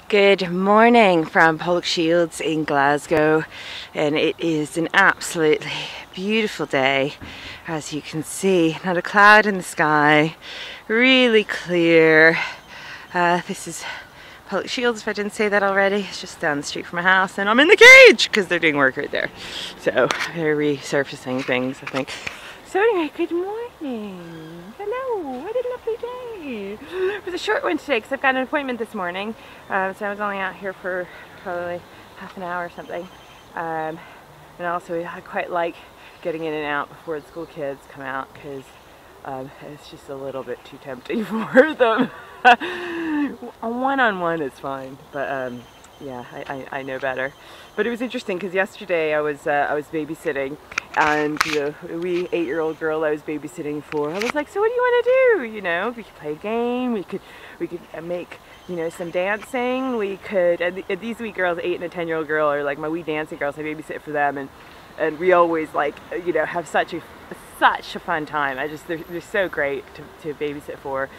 Good morning from Pollock Shields in Glasgow, and it is an absolutely beautiful day, as you can see. Not a cloud in the sky, really clear. This is Pollock Shields, if I didn't say that already. It's just down the street from my house, and I'm in the cage because they're doing work right there. So they're resurfacing things, I think. So anyway, good morning. Hello, what a lovely day. It was a short one today because I've got an appointment this morning. So I was only out here for probably half an hour or something. And also I quite like getting in and out before the school kids come out because it's just a little bit too tempting for them. One-on-one is fine, but yeah, I know better. But it was interesting because yesterday I was babysitting, and the wee 8-year-old girl I was babysitting for, I was like, so what do you want to do? You know, we could play a game, we could make, you know, some dancing, we could, and these wee girls, 8 and a 10-year-old girl, are like my wee dancing girls. I babysit for them, and we always, like, you know, have such a fun time. They're so great to babysit for.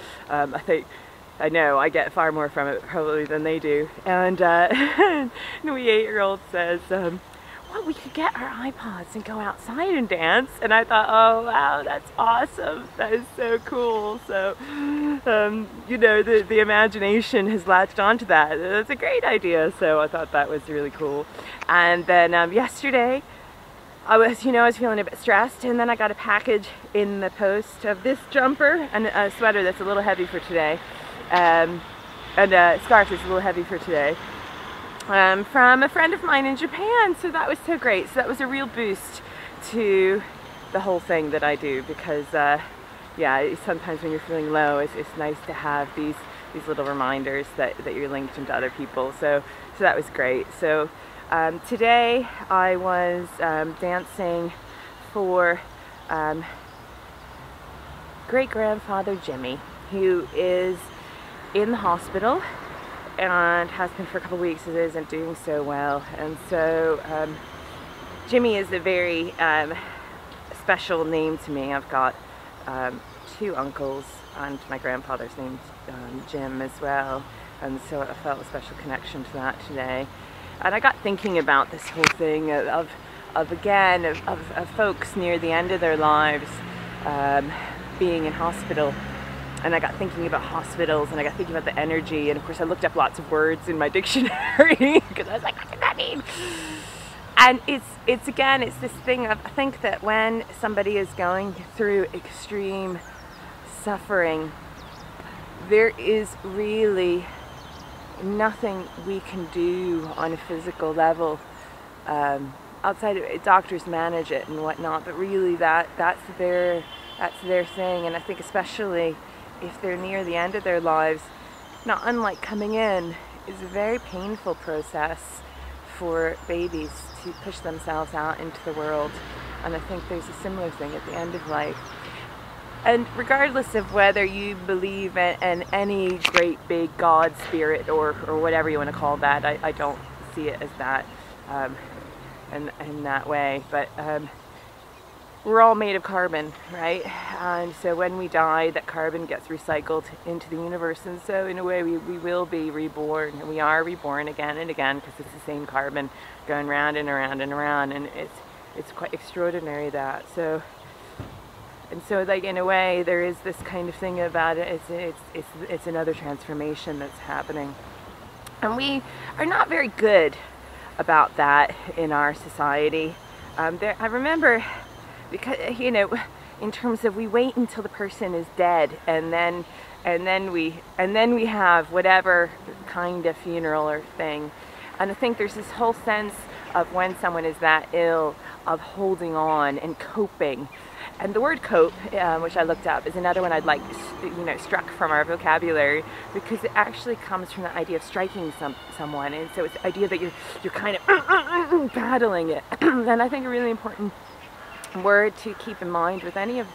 I know I get far more from it probably than they do. And the wee 8-year-old says, well, we could get our iPods and go outside and dance. And I thought, oh wow, that's awesome. That is so cool. So, you know, the imagination has latched onto that. That's a great idea. So I thought that was really cool. And then yesterday, I was feeling a bit stressed, and then I got a package in the post of this jumper and a sweater that's a little heavy for today. And a scarf is a little heavy for today, from a friend of mine in Japan. So that was so great. So that was a real boost to the whole thing that I do, because yeah, sometimes when you're feeling low, it's nice to have these little reminders that you're linked into other people. So that was great. So today I was dancing for great-grandfather Jimmy, who is in the hospital and has been for a couple of weeks and isn't doing so well. And so Jimmy is a very special name to me. I've got 2 uncles, and my grandfather's name's Jim as well, and so I felt a special connection to that today. And I got thinking about this whole thing of folks near the end of their lives being in hospital. And I got thinking about hospitals, and I got thinking about the energy, and of course I looked up lots of words in my dictionary because I was like, what does that mean? And it's again, it's this thing of, I think that when somebody is going through extreme suffering, there is really nothing we can do on a physical level. Outside of it, doctors manage it and whatnot, but really that's their thing. And I think especially if they're near the end of their lives, not unlike coming in, is a very painful process for babies to push themselves out into the world. And I think there's a similar thing at the end of life. And regardless of whether you believe in any great big God spirit or whatever you want to call that, I don't see it as that in that way. But we're all made of carbon, right? And so when we die, that carbon gets recycled into the universe, and so in a way we will be reborn, and we are reborn again and again, because it's the same carbon going round and around and around, and it's quite extraordinary that. So like, in a way, there is this kind of thing about it. It's another transformation that's happening, and we are not very good about that in our society. I remember, because, you know, in terms of, we wait until the person is dead, and then we have whatever kind of funeral or thing. And I think there's this whole sense of, when someone is that ill, of holding on and coping. And the word cope, which I looked up, is another one I'd like, you know, struck from our vocabulary, because it actually comes from the idea of striking someone, and so it's the idea that you're kind of battling it. And I think a really important word to keep in mind with any of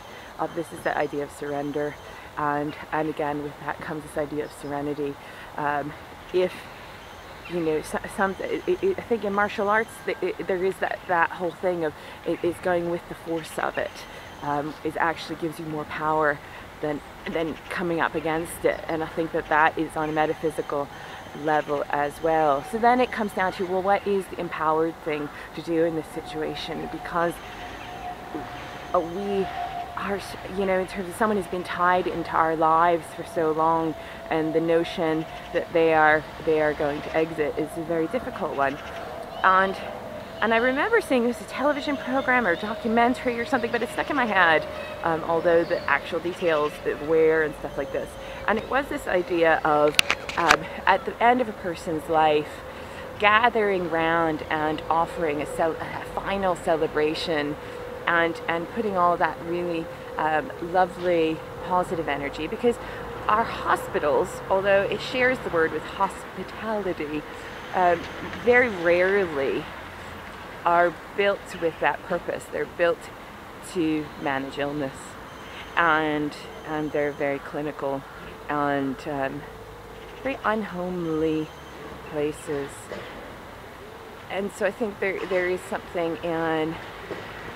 this is the idea of surrender, and again with that comes this idea of serenity. If you know, I think in martial arts there is that whole thing of it is going with the force of it. It actually gives you more power than coming up against it, and I think that is on a metaphysical level as well. So then it comes down to, well, what is the empowered thing to do in this situation? Because we are, you know, in terms of someone who's been tied into our lives for so long, and the notion that they are going to exit is a very difficult one. And I remember seeing this a television program or documentary or something, but it stuck in my head, although the actual details, where and stuff like this. And it was this idea of, at the end of a person's life, gathering round and offering a final celebration, and putting all that really lovely positive energy. Because our hospitals, although it shares the word with hospitality, very rarely are built with that purpose. They're built to manage illness, and they're very clinical and very unhomely places. And so I think there is something in,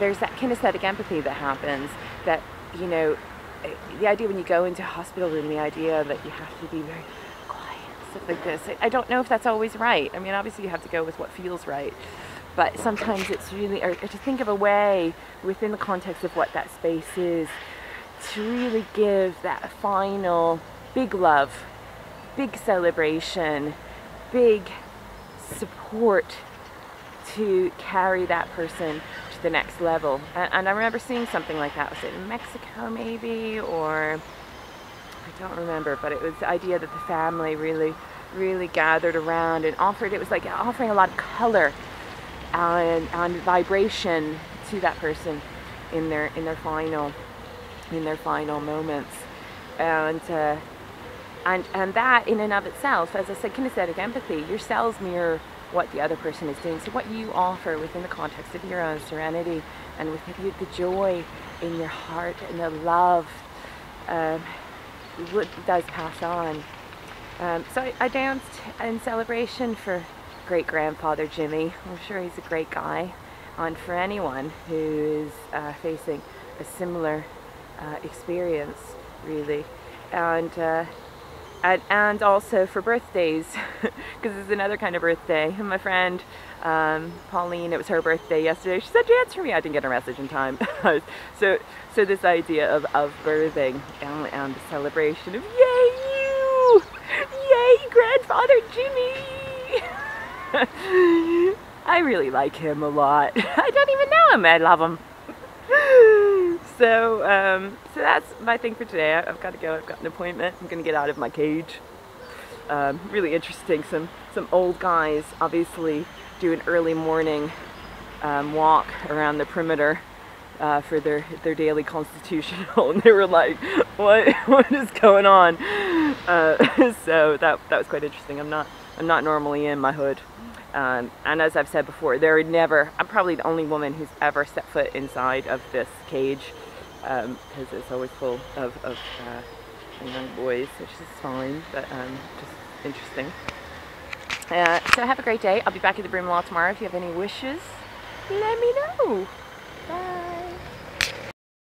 there's that kinesthetic empathy that happens, that, you know, the idea when you go into a hospital room, the idea that you have to be very quiet, stuff like this. I don't know if that's always right. I mean, obviously you have to go with what feels right. But sometimes it's really, or to think of a way within the context of what that space is, to really give that final big love, big celebration, big support to carry that person to the next level. And I remember seeing something like that. Was it in Mexico maybe, or I don't remember, but it was the idea that the family really gathered around and offered, it was like offering a lot of color and vibration to that person in their final moments. And that in and of itself, as I said, kinesthetic empathy, your cells mirror what the other person is doing. So what you offer within the context of your own serenity, and with the joy in your heart and the love, does pass on. So I danced in celebration for great-grandfather Jimmy. I'm sure he's a great guy. And for anyone who's facing a similar experience, really. And also for birthdays, because it's another kind of birthday. And my friend Pauline, it was her birthday yesterday. She said, dance for me. I didn't get her message in time. so this idea of birthing and the celebration of, yay you! Yay, grandfather Jimmy! I really like him a lot. I don't even know him. I love him. So that's my thing for today. I've got to go. I've got an appointment. I'm going to get out of my cage. Really interesting. Some old guys obviously do an early morning walk around the perimeter for their daily constitutional, and they were like, what is going on? So that was quite interesting. I'm not normally in my hood. And as I've said before, I'm probably the only woman who's ever stepped foot inside of this cage, because it's always full of young boys, which is fine, but just interesting. So have a great day. I'll be back at the Broom Law tomorrow. If you have any wishes, let me know. Bye.